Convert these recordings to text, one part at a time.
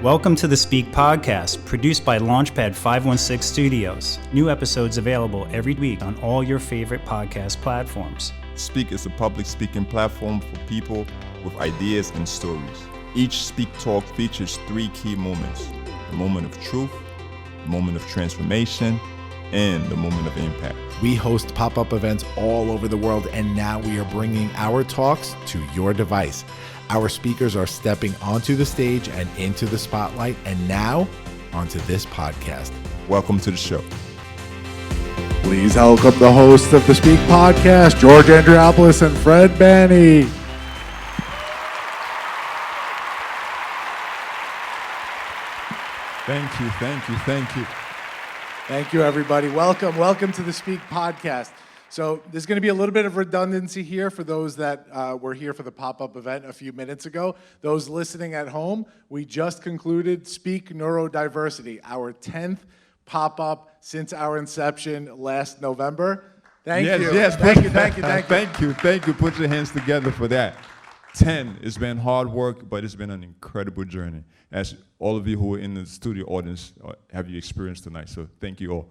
Welcome to the Speak Podcast, produced by Launchpad 516 Studios. New episodes available every week on all your favorite podcast platforms. Speak is a public speaking platform for people with ideas and stories. Each Speak Talk features 3 key moments: the moment of truth, the moment of transformation, and the moment of impact. We host pop-up events all over the world, and now we are bringing our talks to your device. Our speakers are stepping onto the stage and into the spotlight, and now onto this podcast. Welcome to the show. Please welcome the hosts of the Speak Podcast, George Andriopoulos and Fred Banny. Thank you. Thank you, everybody. Welcome to the Speak Podcast. So there's going to be a little bit of redundancy here for those that were here for the pop-up event a few minutes ago. Those listening at home, we just concluded Speak Neurodiversity, our 10th pop-up since our inception last November. Thank you. Thank you. Put your hands together for that. 10, it's been hard work, but it's been an incredible journey, as all of you who are in the studio audience have you experienced tonight. So thank you all.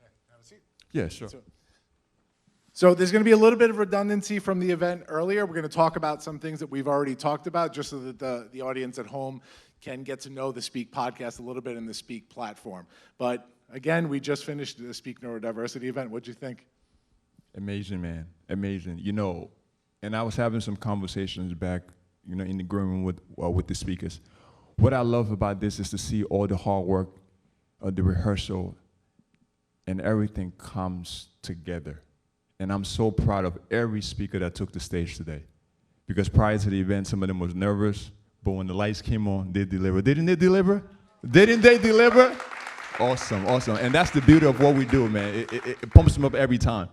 Have a seat. Yeah, sure. So there's going to be a little bit of redundancy from the event earlier. We're going to talk about some things that we've already talked about, just so that the audience at home can get to know the Speak Podcast a little bit in the Speak platform. But again, we just finished the Speak Neurodiversity event. What'd you think? Amazing, man. Amazing. And I was having some conversations back, in the green room with the speakers. What I love about this is to see all the hard work, the rehearsal, and everything comes together. And I'm so proud of every speaker that took the stage today. Because prior to the event, some of them was nervous, but when the lights came on, they delivered. Didn't they deliver? Awesome. And that's the beauty of what we do, man. It pumps them up every time.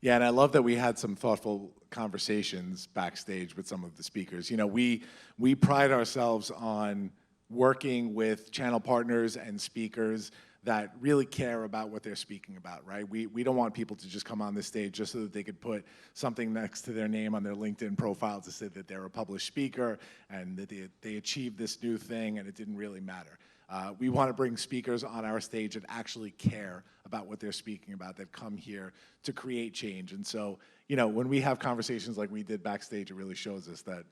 Yeah, and I love that we had some thoughtful conversations backstage with some of the speakers. We pride ourselves on working with channel partners and speakers that really care about what they're speaking about, right? We don't want people to just come on this stage just so that they could put something next to their name on their LinkedIn profile to say that they're a published speaker and that they achieved this new thing and it didn't really matter. We want to bring speakers on our stage that actually care about what they're speaking about, that come here to create change. And so, when we have conversations like we did backstage, it really shows us that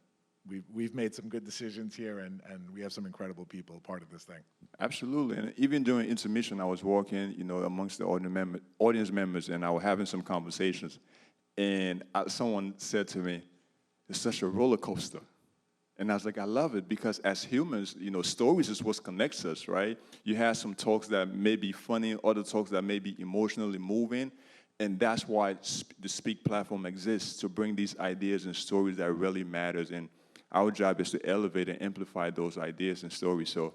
we've made some good decisions here, and we have some incredible people part of this thing. Absolutely, and even during intermission, I was walking, amongst the audience members, and I was having some conversations, and someone said to me, "It's such a roller coaster," and I was like, "I love it," because as humans, stories is what connects us, right? You have some talks that may be funny, other talks that may be emotionally moving, and that's why the Speak platform exists, to bring these ideas and stories that really matters. And our job is to elevate and amplify those ideas and stories. So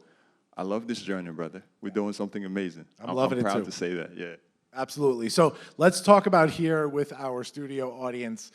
I love this journey, brother. We're doing something amazing. I'm loving it too. I'm proud to say that, yeah. Absolutely. So let's talk about here with our studio audience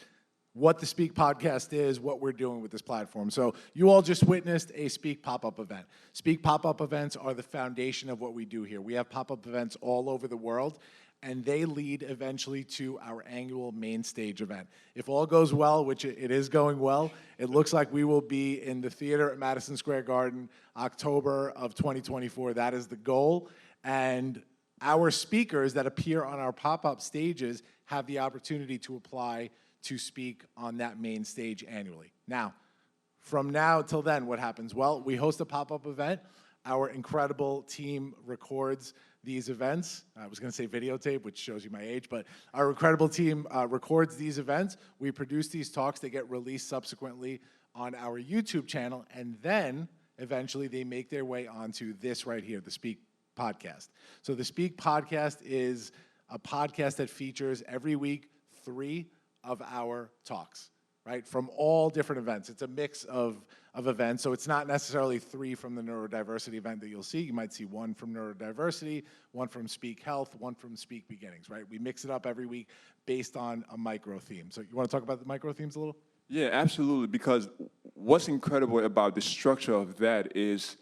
what the Speak Podcast is, what we're doing with this platform. So you all just witnessed a Speak pop-up event. Speak pop-up events are the foundation of what we do here. We have pop-up events all over the world, and they lead eventually to our annual main stage event. If all goes well, which it is going well, it looks like we will be in the theater at Madison Square Garden, October of 2024. That is the goal. And our speakers that appear on our pop-up stages have the opportunity to apply to speak on that main stage annually. Now, from now till then, what happens? Well, we host a pop-up event. Our incredible team records these events. I was going to say videotape, which shows you my age, but our incredible team records these events. We produce these talks. They get released subsequently on our YouTube channel, and then eventually they make their way onto this right here, the Speak Podcast. So the Speak Podcast is a podcast that features every week 3 of our talks, right, from all different events. It's a mix of events, so it's not necessarily 3 from the neurodiversity event that you'll see. You might see 1 from neurodiversity, 1 from Speak Health, 1 from Speak Beginnings, right? We mix it up every week based on a micro theme. So you want to talk about the micro themes a little? Yeah, absolutely, because what's incredible about the structure of that is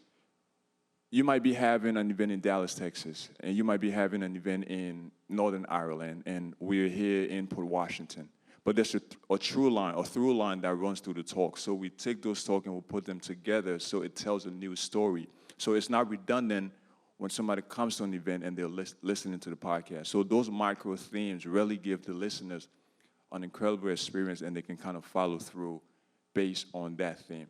you might be having an event in Dallas, Texas, and you might be having an event in Northern Ireland, and we're here in Port Washington. But there's a through line that runs through the talk. So we take those talks and we put them together so it tells a new story. So it's not redundant when somebody comes to an event and they're listening to the podcast. So those micro themes really give the listeners an incredible experience, and they can kind of follow through based on that theme.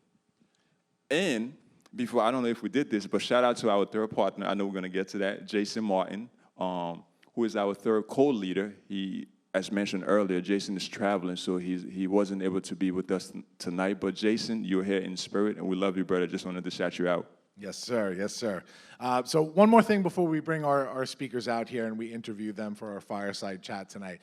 And before, I don't know if we did this, but shout out to our third partner. I know we're going to get to that, Jason Martin, who is our third co-leader. He, as mentioned earlier, Jason is traveling, so he wasn't able to be with us tonight. But Jason, you're here in spirit, and we love you, brother. Just wanted to shout you out. Yes, sir. Yes, sir. So one more thing before we bring our speakers out here and we interview them for our fireside chat tonight.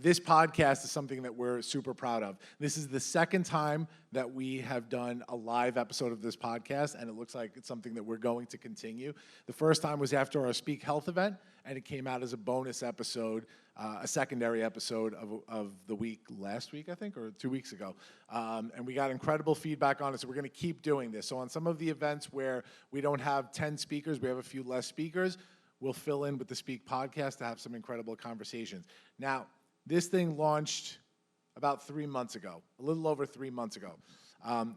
This podcast is something that we're super proud of. This is the second time that we have done a live episode of this podcast, and it looks like it's something that we're going to continue. The first time was after our Speak Health event, and it came out as a bonus episode, a secondary episode of the week last week, I think, or 2 weeks ago. And we got incredible feedback on it, so we're going to keep doing this. So on some of the events where we don't have 10 speakers, we have a few less speakers, we'll fill in with the Speak podcast to have some incredible conversations. Now, this thing launched about 3 months ago, a little over 3 months ago.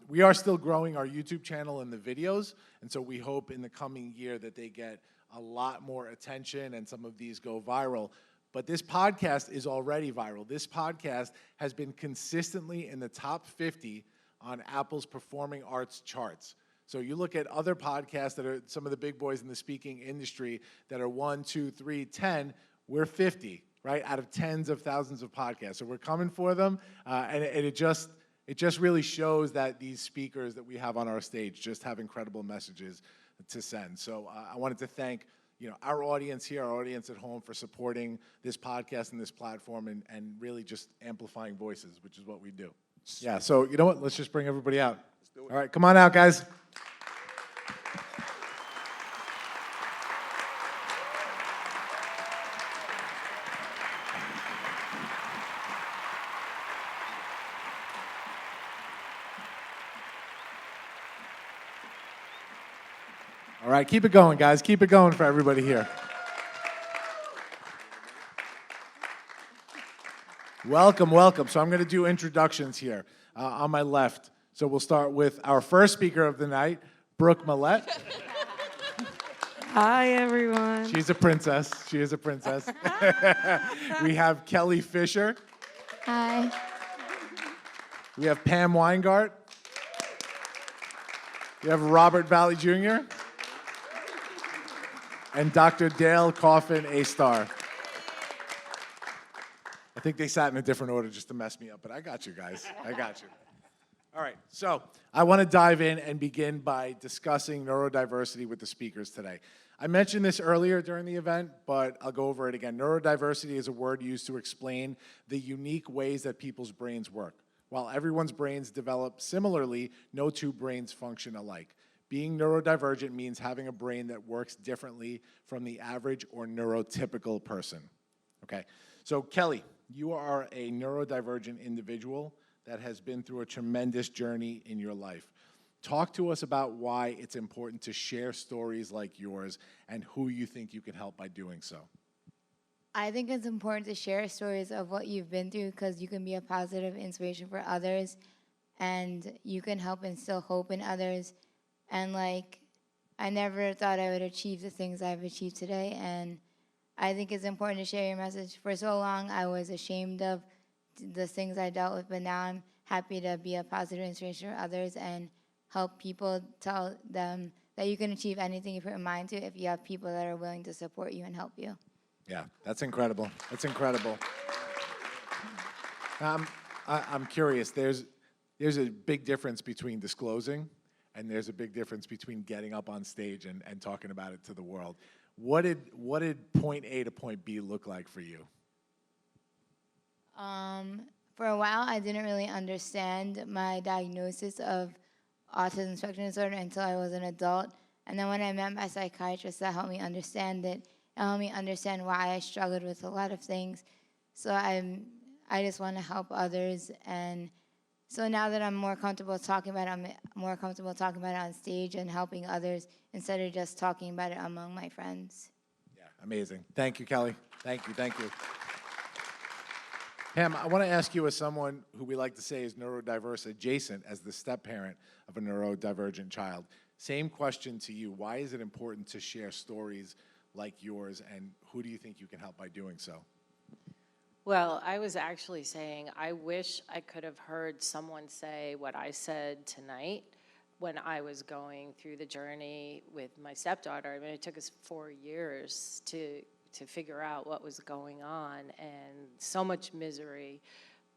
We are still growing our YouTube channel and the videos, and so we hope in the coming year that they get a lot more attention and some of these go viral. But this podcast is already viral. This podcast has been consistently in the top 50 on Apple's performing arts charts. So you look at other podcasts that are some of the big boys in the speaking industry that are 1, 2, 3, 10, we're 50, right, out of tens of thousands of podcasts. So we're coming for them, and it just really shows that these speakers that we have on our stage just have incredible messages to send. So I wanted to thank our audience here, our audience at home, for supporting this podcast and this platform and really just amplifying voices, which is what we do. Yeah, so you know what? Let's just bring everybody out. All right, come on out, guys. All right, keep it going, guys. Keep it going for everybody here. Welcome, welcome. So I'm going to do introductions here on my left. So we'll start with our first speaker of the night, Brooke Millette. Hi, everyone. She's a princess. She is a princess. We have Kelly Fisher. Hi. We have Pam Weingart. We have Robert Valley Jr. And Dr. Dale Coffin, A-star. I think they sat in a different order just to mess me up, but I got you guys. I got you. All right, so I want to dive in and begin by discussing neurodiversity with the speakers today. I mentioned this earlier during the event, but I'll go over it again. Neurodiversity is a word used to explain the unique ways that people's brains work. While everyone's brains develop similarly, no two brains function alike. Being neurodivergent means having a brain that works differently from the average or neurotypical person. Okay, so Kelly, you are a neurodivergent individual that has been through a tremendous journey in your life. Talk to us about why it's important to share stories like yours and who you think you can help by doing so. I think it's important to share stories of what you've been through because you can be a positive inspiration for others and you can help instill hope in others. And I never thought I would achieve the things I've achieved today. And I think it's important to share your message. For so long, I was ashamed of the things I dealt with, but now I'm happy to be a positive inspiration for others and help people, tell them that you can achieve anything you put your mind to if you have people that are willing to support you and help you. Yeah, that's incredible. That's incredible. I'm curious. There's a big difference between disclosing and there's a big difference between getting up on stage and talking about it to the world. What did point A to point B look like for you? For a while, I didn't really understand my diagnosis of autism spectrum disorder until I was an adult. And then when I met my psychiatrist, that helped me understand it. It helped me understand why I struggled with a lot of things. So I just want to help others. And so now that I'm more comfortable talking about it, I'm more comfortable talking about it on stage and helping others instead of just talking about it among my friends. Yeah, amazing. Thank you, Kelly. Thank you, thank you. Pam, I want to ask you, as someone who we like to say is neurodiverse adjacent, as the step-parent of a neurodivergent child, Same question to you. Why is it important to share stories like yours, and who do you think you can help by doing so? Well, I was actually saying I wish I could have heard someone say what I said tonight when I was going through the journey with my stepdaughter. I mean, it took us 4 years to figure out what was going on, and so much misery.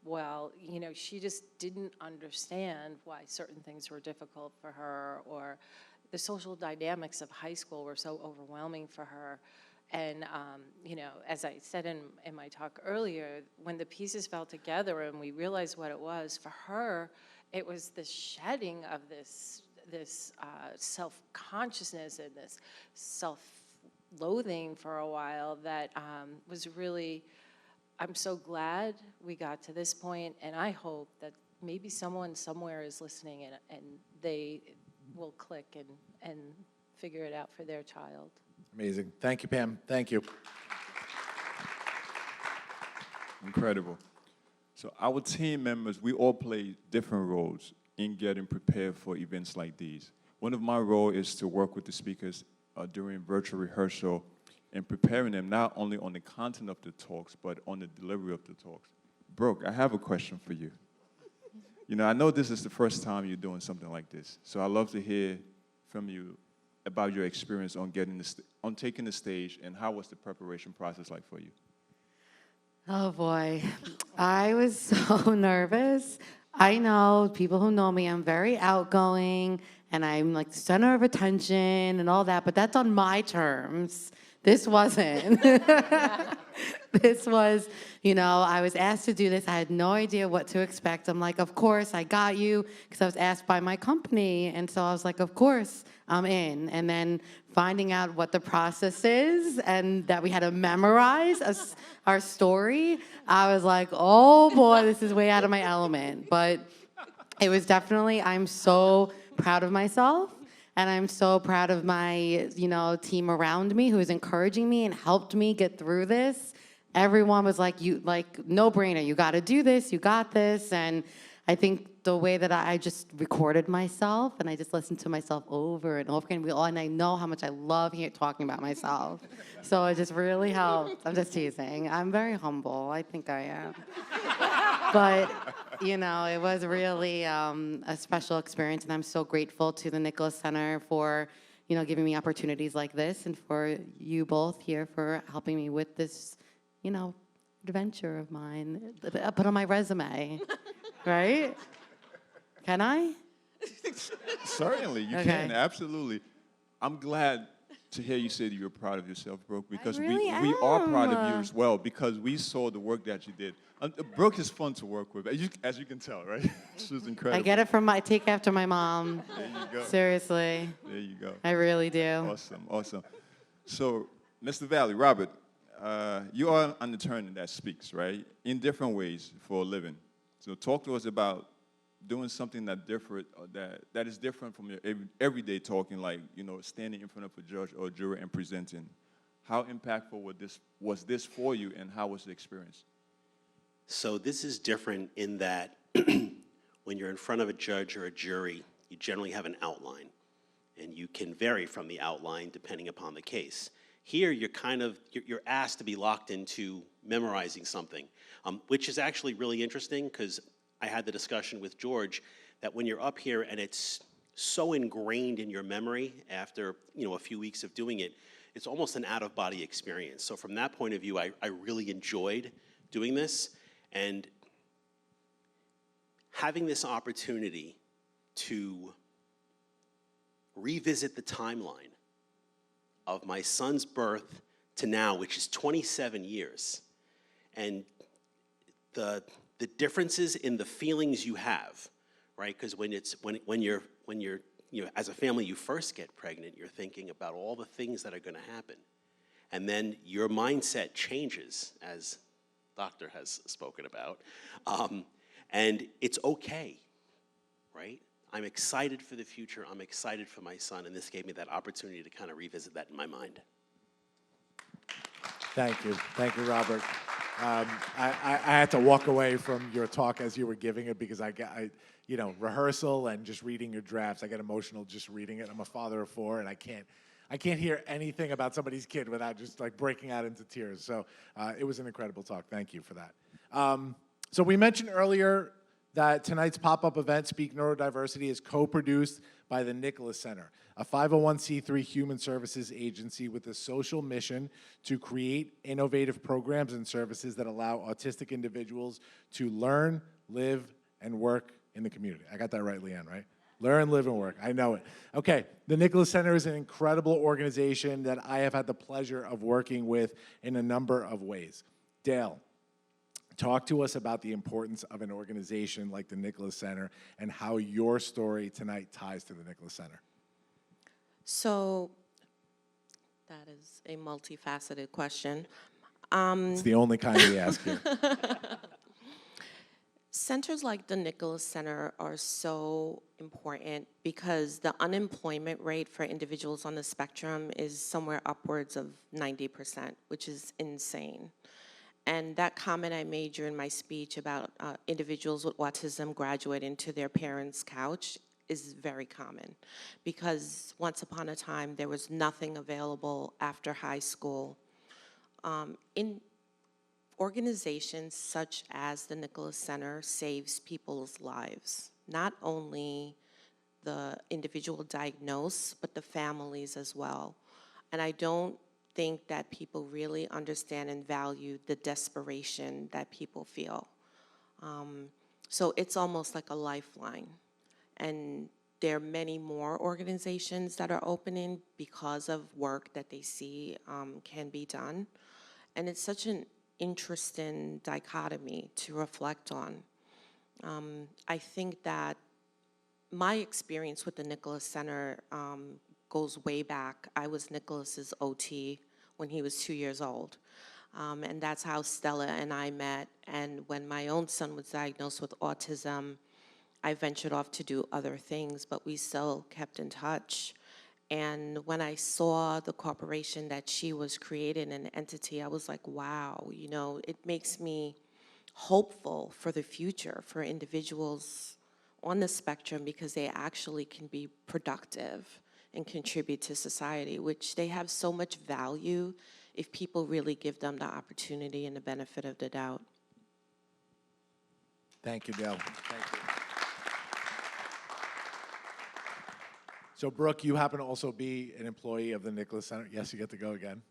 Well, you know, she just didn't understand why certain things were difficult for her, or the social dynamics of high school were so overwhelming for her. And, you know, as I said in my talk earlier, when the pieces fell together and we realized what it was, for her, it was the shedding of this self-consciousness and this self-loathing for a while that was really, I'm so glad we got to this point, and I hope that maybe someone somewhere is listening and they will click and figure it out for their child. Amazing. Thank you, Pam. Thank you. Incredible. So our team members, we all play different roles in getting prepared for events like these. One of my roles is to work with the speakers during virtual rehearsal and preparing them not only on the content of the talks, but on the delivery of the talks. Brooke, I have a question for you. You know, I know this is the first time you're doing something like this, so I'd love to hear from you about your experience on taking the stage, and how was the preparation process like for you? Oh boy, I was so nervous. I know people who know me, I'm very outgoing and I'm like the center of attention and all that, but that's on my terms. This wasn't. This was, you know, I was asked to do this. I had no idea what to expect. I'm like, of course, I got you, because I was asked by my company. And so I was like, of course, I'm in. And then finding out what the process is and that we had to memorize our story, I was like, oh boy, this is way out of my element. But it was definitely, I'm so proud of myself. And I'm so proud of my, you know, team around me who is encouraging me and helped me get through this. Everyone was like, no brainer, you gotta do this, you got this. And I think the way that I just recorded myself and I just listened to myself over and over again, and I know how much I love talking about myself. So it just really helped. I'm just teasing. I'm very humble, I think I am. But, you know, it was really a special experience, and I'm so grateful to the Nicholas Center for, you know, giving me opportunities like this, and for you both here for helping me with this, you know, adventure of mine. Put on my resume, right? Can I? Certainly, you can, absolutely. I'm glad to hear you say that you're proud of yourself, Brooke, because really we are proud of you as well, because we saw the work that you did. Brooke is fun to work with, as you can tell, right? She's incredible. I get it from take after my mom. There you go. Seriously. There you go. I really do. Awesome, awesome. So, Mr. Valley, Robert, you are an attorney that speaks, right, in different ways for a living. So talk to us about doing something that is different from your everyday talking, like, you know, standing in front of a judge or a jury and presenting. How impactful was this for you, and how was the experience? So this is different in that when you're in front of a judge or a jury, you generally have an outline, and you can vary from the outline depending upon the case. Here, you're asked to be locked into memorizing something, which is actually really interesting, because I had the discussion with George that when you're up here and it's so ingrained in your memory after, you know, a few weeks of doing it, it's almost an out-of-body experience. So from that point of view, I really enjoyed doing this, and having this opportunity to revisit the timeline of my son's birth to now, which is 27 years, and the differences in the feelings you have, right? Because when you're you know, as a family, you first get pregnant, you're thinking about all the things that are going to happen, and then your mindset changes, as Doctor has spoken about, and it's okay, right? I'm excited for the future. I'm excited for my son, and this gave me that opportunity to kind of revisit that in my mind. Thank you. Thank you, Robert. I had to walk away from your talk as you were giving it because rehearsal and just reading your drafts, I get emotional just reading it. I'm a father of 4, and I can't hear anything about somebody's kid without just like breaking out into tears. So it was an incredible talk. Thank you for that. So we mentioned earlier that tonight's pop-up event, Speak Neurodiversity, is co-produced by the Nicholas Center, a 501c3 human services agency with a social mission to create innovative programs and services that allow autistic individuals to learn, live, and work in the community. I got that right, Leanne, right? Learn, live, and work. I know it. Okay, the Nicholas Center is an incredible organization that I have had the pleasure of working with in a number of ways. Dale, talk to us about the importance of an organization like the Nicholas Center and how your story tonight ties to the Nicholas Center. So that is a multifaceted question. It's the only kind we ask here. Centers like the Nicholas Center are so important because the unemployment rate for individuals on the spectrum is somewhere upwards of 90%, which is insane. And that comment I made during my speech about individuals with autism graduating to their parents' couch is very common because once upon a time there was nothing available after high school. In organizations such as the Nicholas Center saves people's lives, not only the individual diagnosed, but the families as well. And I don't think that people really understand and value the desperation that people feel. So it's almost like a lifeline. And there are many more organizations that are opening because of work that they see can be done. And it's such an interesting dichotomy to reflect on. I think that my experience with the Nicholas Center goes way back. I was Nicholas's OT when he was 2 years old. And that's how Stella and I met. And when my own son was diagnosed with autism, I ventured off to do other things, but we still kept in touch. And when I saw the corporation that she was creating, an entity, I was like, wow, it makes me hopeful for the future for individuals on the spectrum because they actually can be productive and contribute to society, which they have so much value if people really give them the opportunity and the benefit of the doubt. Thank you, Dale. Thank you. So, Brooke, you happen to also be an employee of the Nicholas Center. Yes, you get to go again.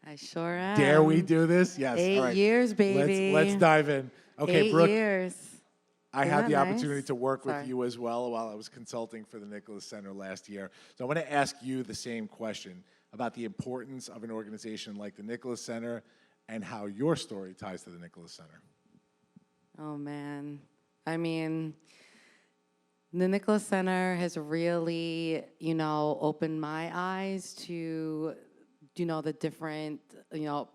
I sure am. Dare we do this? Yes. 8 All right. years, baby. Let's dive in. Okay, 8 Brooke. years. I Isn't had that the nice? opportunity to work with Sorry. you as well while I was consulting for the Nicholas Center last year. So I want to ask you the same question about the importance of an organization like the Nicholas Center and how your story ties to the Nicholas Center. Oh, man. I mean, the Nicholas Center has really, opened my eyes to, the different,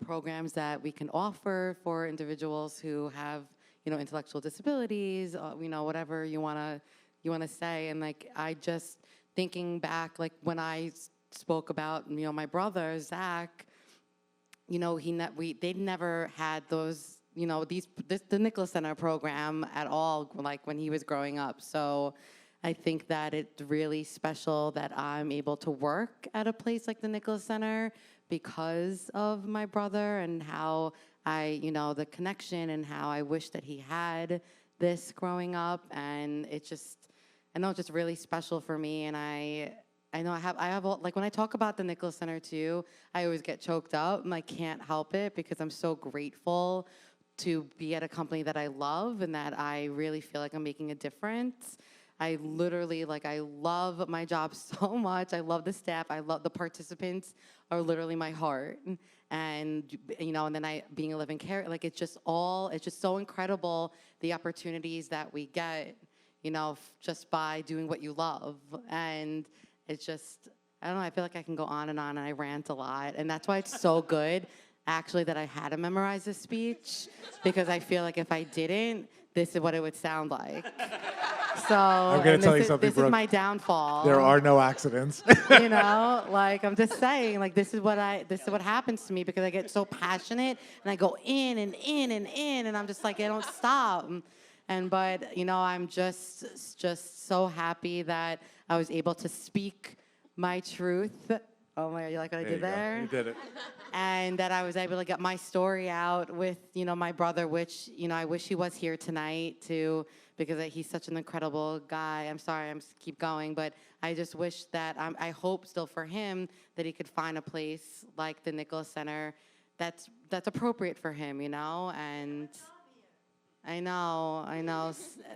programs that we can offer for individuals who have, intellectual disabilities, whatever you want to say. And I just thinking back, when I spoke about, my brother, Zach, they never had those, the Nicholas Center program at all, when he was growing up. So I think that it's really special that I'm able to work at a place like the Nicholas Center because of my brother and how the connection and how I wish that he had this growing up. And I know it's just really special for me. And I know I have when I talk about the Nicholas Center too, I always get choked up and I can't help it because I'm so grateful to be at a company that I love and that I really feel like I'm making a difference. I literally, I love my job so much. I love the staff. I love the participants are literally my heart. And, and then being a living care, it's just so incredible, the opportunities that we get, just by doing what you love. And it's just, I don't know, I feel like I can go on and I rant a lot. And that's why it's so good, actually, that I had to memorize this speech, because I feel like if I didn't, this is what it would sound like. So gonna and tell you this is- something, This Brooke. is my downfall. There are no accidents. You know, like I'm just saying, like this is what happens to me because I get so passionate and I go in and in and in and I'm just like I don't stop. But you know, I'm just so happy that I was able to speak my truth. Oh my God, you like what I did there? You did it. And that I was able to get my story out with, you know, my brother, which, you know, I wish he was here tonight too, because he's such an incredible guy. I'm sorry, keep going, but I just wish that, I hope still for him that he could find a place like the Nicholas Center that's appropriate for him, you know, and I know.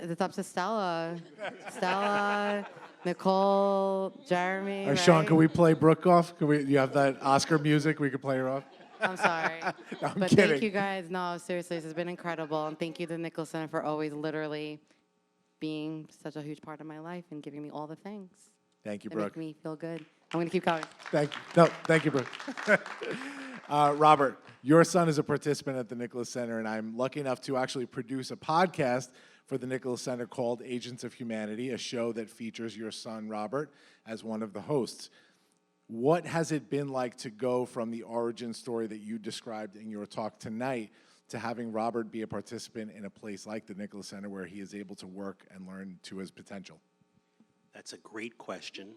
It's up to Stella, Nicole, Jeremy. All right, Sean, right? can we play Brooke off? You have that Oscar music? We could play her off. I'm sorry. No, I'm But kidding. thank you guys. No, seriously, this has been incredible. And thank you to the Nicholas Center for always literally being such a huge part of my life and giving me all the things Thank you, that Brooke. make me feel good. I'm going to keep going. Thank you, Brooke. Robert, your son is a participant at the Nicholas Center, and I'm lucky enough to actually produce a podcast for the Nicholas Center called Agents of Humanity, a show that features your son, Robert, as one of the hosts. What has it been like to go from the origin story that you described in your talk tonight to having Robert be a participant in a place like the Nicholas Center where he is able to work and learn to his potential? That's a great question.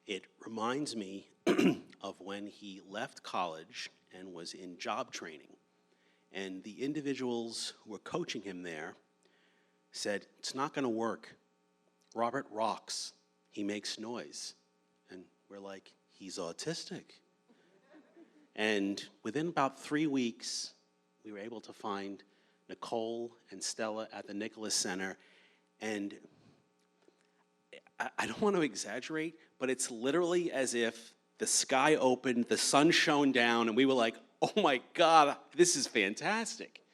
It reminds me of when he left college and was in job training. And the individuals who were coaching him there said, "It's not going to work. Robert rocks. He makes noise." And we're like, "He's autistic." And within about 3 weeks, we were able to find Nicole and Stella at the Nicholas Center. And I don't want to exaggerate, but it's literally as if the sky opened, the sun shone down, and we were like, "Oh my God, this is fantastic."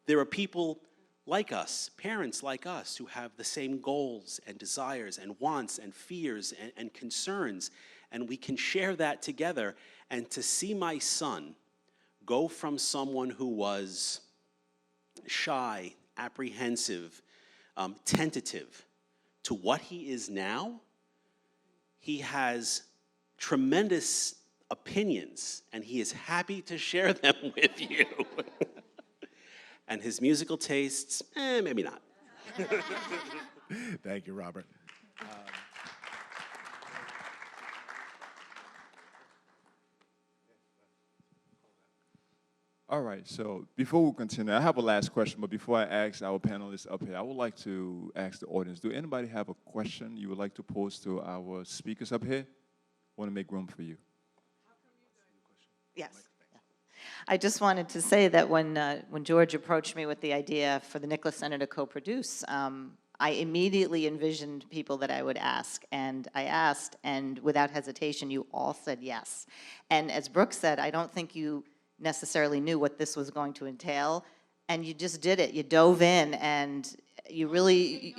There are people like us, parents like us, who have the same goals and desires and wants and fears and concerns, and we can share that together. And to see my son go from someone who was shy, apprehensive, tentative, to what he is now, he has tremendous opinions, and he is happy to share them with you. And his musical tastes, maybe not. Thank you, Robert. All right, so before we continue, I have a last question, but before I ask our panelists up here, I would like to ask the audience, do anybody have a question you would like to pose to our speakers up here? Want to make room for you. Yes. I just wanted to say that when George approached me with the idea for the Nicholas Center to co-produce, I immediately envisioned people that I would ask, and I asked, and without hesitation, you all said yes. And as Brooke said, I don't think you necessarily knew what this was going to entail, and you just did it. You dove in, and you really...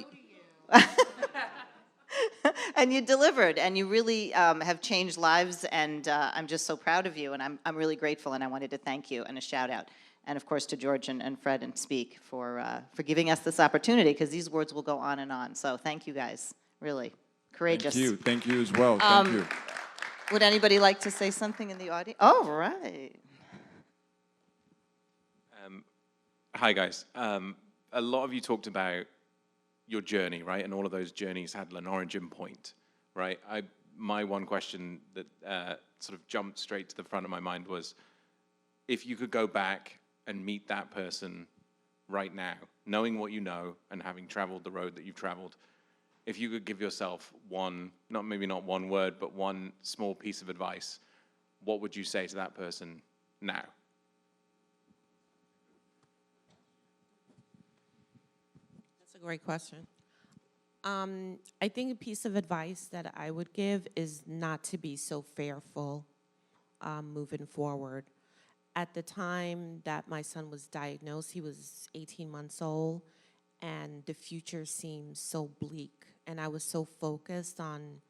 And you delivered, and you really have changed lives, and I'm just so proud of you, and I'm really grateful, and I wanted to thank you, and a shout out, and of course to George and Fred and Speak for giving us this opportunity, because these words will go on and on. So thank you guys, really courageous. Thank you as well. Thank you. Would anybody like to say something in the audience? Oh, right. Hi guys. A lot of you talked about your journey, right? And all of those journeys had an origin point, right? My one question that sort of jumped straight to the front of my mind was, if you could go back and meet that person right now, knowing what you know and having traveled the road that you've traveled, if you could give yourself one, maybe not one word, but one small piece of advice, what would you say to that person now? That's a great question. I think a piece of advice that I would give is not to be so fearful moving forward. At the time that my son was diagnosed, he was 18 months old, and the future seemed so bleak. And I was so focused on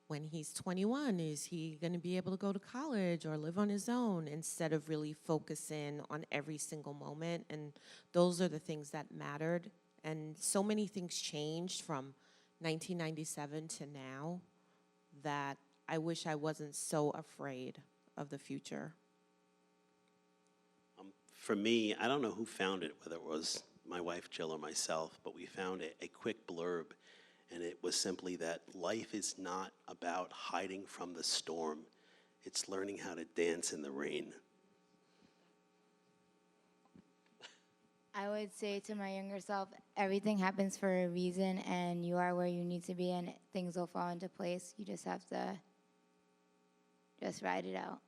when he's 21, is he going to be able to go to college or live on his own, instead of really focusing on every single moment. And those are the things that mattered. And so many things changed from 1997 to now that I wish I wasn't so afraid of the future. For me, I don't know who found it, whether it was my wife Jill or myself, but we found a quick blurb, and it was simply that life is not about hiding from the storm. It's learning how to dance in the rain. I would say to my younger self, everything happens for a reason, and you are where you need to be, and things will fall into place. You just have to just ride it out.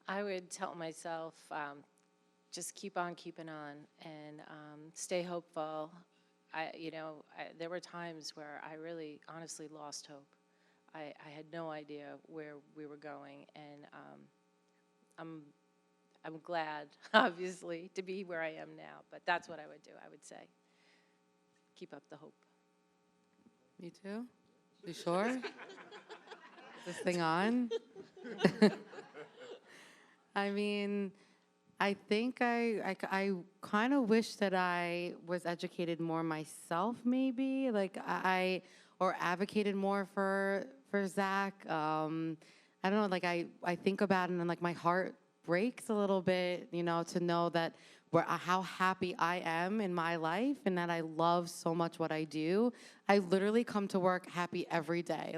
I would tell myself, just keep on keeping on and stay hopeful. There were times where I really honestly lost hope. I had no idea where we were going, and I'm glad, obviously, to be where I am now, but that's what I would do. I would say, keep up the hope. Me too? You sure? Is this thing on? I mean, I think I kind of wish that I was educated more myself, maybe, or advocated more for Zach. I don't know, I think about it and my heart breaks a little bit, to know that how happy I am in my life and that I love so much what I do. I literally come to work happy every day.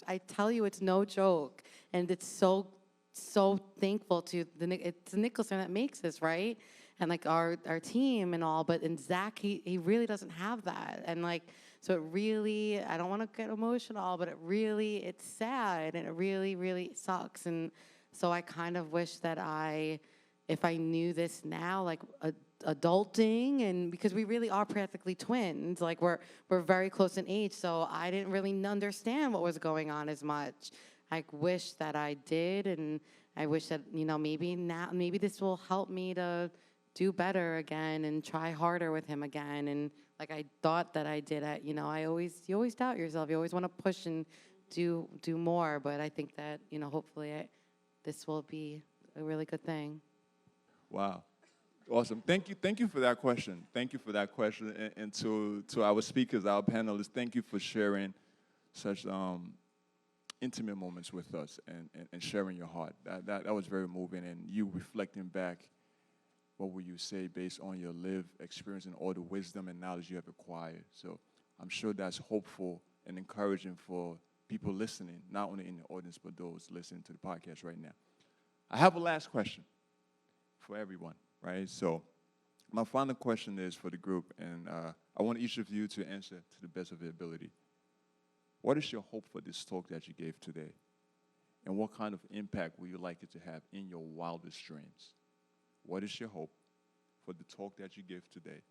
I tell you, it's no joke, and it's so thankful to it's the Nicholas Center that makes this, right? And our team and all, but in Zach, he really doesn't have that. And so it really, I don't want to get emotional, but it's sad, and it really, really sucks. And so I kind of wish that if I knew this now, adulting, and because we really are practically twins, we're very close in age, so I didn't really understand what was going on as much. I wish that I did, and I wish that, maybe this will help me to do better again and try harder with him again. And I thought that I did it, you always doubt yourself. You always want to push and do more, but I think that, hopefully this will be a really good thing. Wow. Awesome. Thank you for that question. Thank you for that question. And to our speakers, our panelists, thank you for sharing such intimate moments with us and sharing your heart. That was very moving, and you reflecting back, what would you say based on your lived experience and all the wisdom and knowledge you have acquired. So I'm sure that's hopeful and encouraging for people listening, not only in the audience, but those listening to the podcast right now. I have a last question for everyone, right? So my final question is for the group, and I want each of you to answer to the best of your ability. What is your hope for this talk that you gave today? And what kind of impact would you like it to have in your wildest dreams? What is your hope for the talk that you gave today?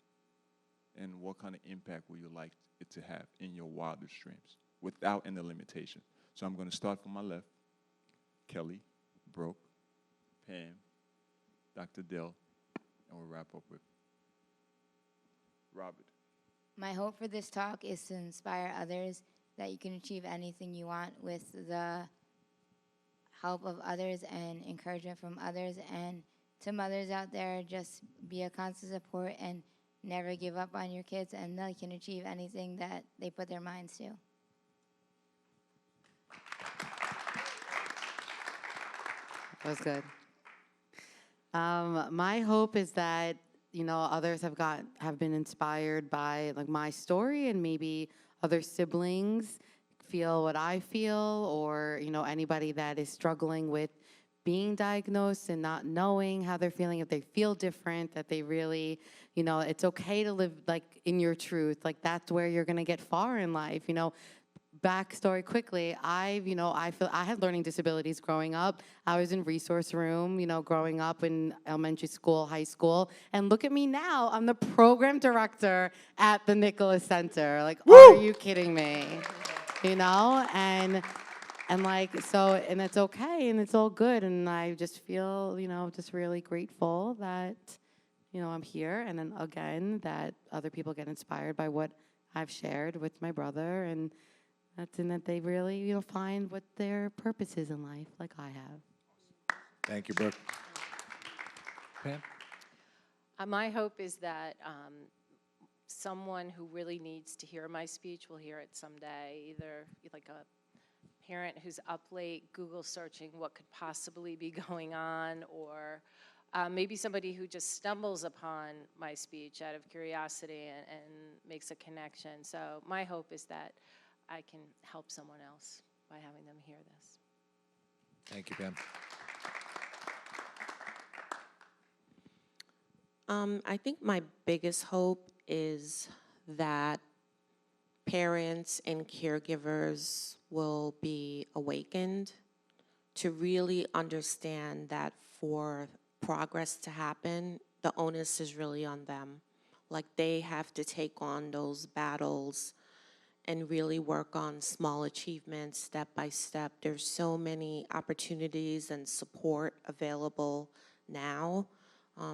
And what kind of impact would you like it to have in your wildest dreams without any limitation? So I'm going to start from my left. Kelly, Brooke, Pam, Dr. Dill, and we'll wrap up with Robert. My hope for this talk is to inspire others that you can achieve anything you want with the help of others and encouragement from others. And to mothers out there, just be a constant support and never give up on your kids, and they can achieve anything that they put their minds to. That was good. My hope is that others have been inspired by my story, and maybe other siblings feel what I feel, or anybody that is struggling with being diagnosed and not knowing how they're feeling, if they feel different, that they really, it's okay to live in your truth. That's where you're gonna get far in life. Backstory quickly, I feel I had learning disabilities growing up. I was in resource room, growing up in elementary school, high school, and look at me now. I'm the program director at the Nicholas Center. Are you kidding me? And it's okay, and it's all good, and I just feel, just really grateful that, I'm here, and then again, that other people get inspired by what I've shared with my brother, and that they really, find what their purpose is in life, like I have. Thank you, Brooke. Pam? My hope is that someone who really needs to hear my speech will hear it someday, either like a parent who's up late Google searching what could possibly be going on, or maybe somebody who just stumbles upon my speech out of curiosity and makes a connection. So my hope is that I can help someone else by having them hear this. Thank you, Pam. I think my biggest hope is that parents and caregivers will be awakened to really understand that for progress to happen, the onus is really on them. Like, they have to take on those battles and really work on small achievements step by step. There's so many opportunities and support available now,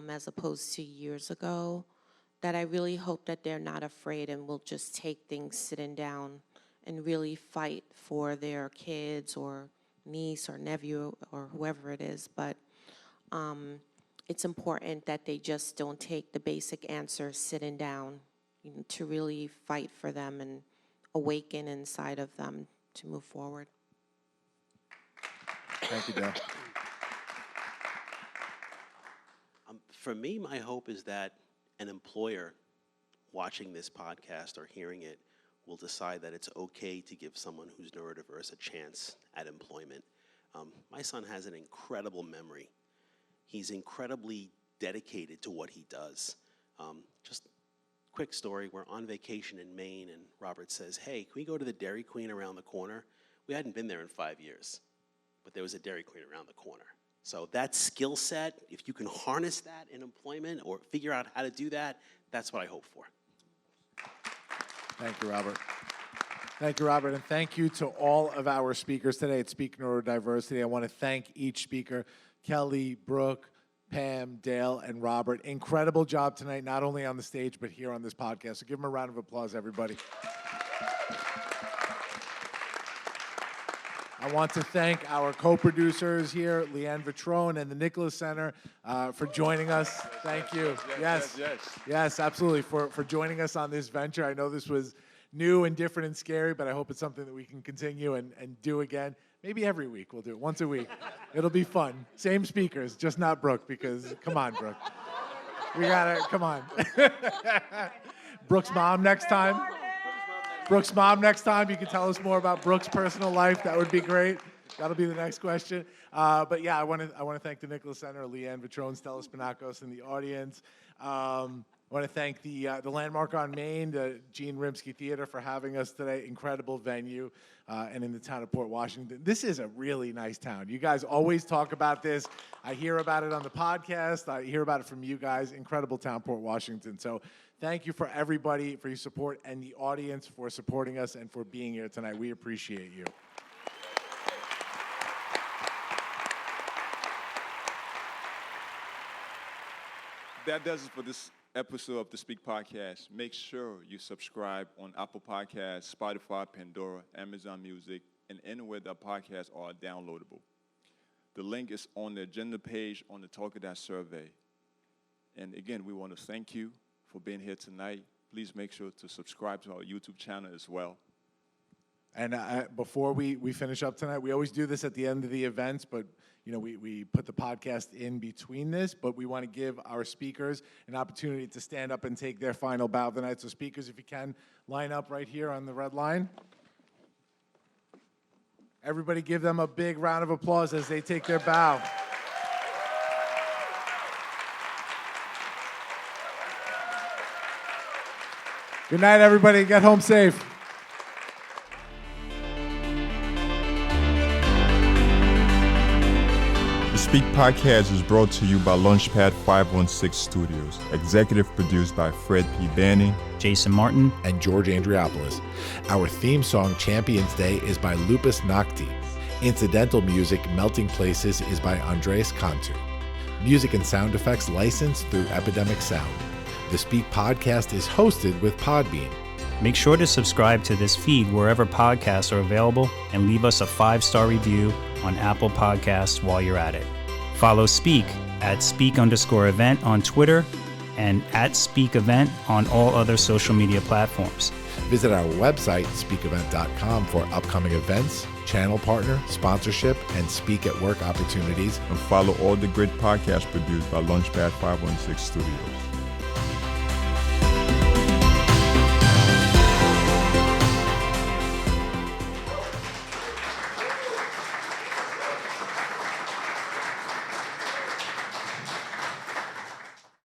as opposed to years ago, that I really hope that they're not afraid and will just take things sitting down and really fight for their kids or niece or nephew or whoever it is. But it's important that they just don't take the basic answers sitting down, to really fight for them and awaken inside of them to move forward. Thank you, Dale. For me, my hope is that an employer watching this podcast or hearing it will decide that it's okay to give someone who's neurodiverse a chance at employment. My son has an incredible memory. He's incredibly dedicated to what he does. Just quick story, we're on vacation in Maine and Robert says, hey, can we go to the Dairy Queen around the corner? We hadn't been there in 5 years, but there was a Dairy Queen around the corner. So that skill set, if you can harness that in employment or figure out how to do that, that's what I hope for. Thank you, Robert. Thank you, Robert, and thank you to all of our speakers today at Speak Neurodiversity. I want to thank each speaker, Kelly, Brooke, Pam, Dale, and Robert. Incredible job tonight, not only on the stage, but here on this podcast. So give them a round of applause, everybody. I want to thank our co-producers here, Leanne Vitrone and the Nicholas Center, for joining us. Thank you. Yes, absolutely, for joining us on this venture. I know this was new and different and scary, but I hope it's something that we can continue and do again. Maybe every week. We'll do it once a week. It'll be fun. Same speakers, just not Brooke, because come on, Brooke. We gotta, come on. Brooke's mom next time. Brooke's mom next time. You can tell us more about Brooke's personal life. That would be great. That'll be the next question. But yeah, I want to thank the Nicholas Center, Leanne Vitrone, Stella Spinakos in the audience. I want to thank the Landmark on Main, the Jeanne Rimsky Theater, for having us today. Incredible venue, and in the town of Port Washington. This is a really nice town. You guys always talk about this. I hear about it on the podcast. I hear about it from you guys. Incredible town, Port Washington. So thank you for everybody for your support and the audience for supporting us and for being here tonight. We appreciate you. That does it for this episode of the Speak Podcast. Make sure you subscribe on Apple Podcasts, Spotify, Pandora, Amazon Music, and anywhere that podcasts are downloadable. The link is on the agenda page on the Talk of That survey. And again, we want to thank you for being here tonight. Please make sure to subscribe to our YouTube channel as well. And before we finish up tonight, we always do this at the end of the events, but we put the podcast in between this, but we want to give our speakers an opportunity to stand up and take their final bow of the night. So speakers, if you can, line up right here on the red line. Everybody give them a big round of applause as they take their bow. Good night, everybody. Get home safe. The Speak Podcast is brought to you by Launchpad 516 Studios. Executive produced by Fred P. Banny, Jason Martin, and George Andriopoulos. Our theme song, Champions Day, is by Lupus Nocti. Incidental music, Melting Places, is by Andres Cantu. Music and sound effects licensed through Epidemic Sound. The Speak Podcast is hosted with Podbean. Make sure to subscribe to this feed wherever podcasts are available and leave us a 5-star review on Apple Podcasts while you're at it. Follow Speak at Speak_event on Twitter and at Speak Event on all other social media platforms. Visit our website, speakevent.com, for upcoming events, channel partner, sponsorship, and speak at work opportunities. And follow all the great podcasts produced by Launchpad 516 Studios.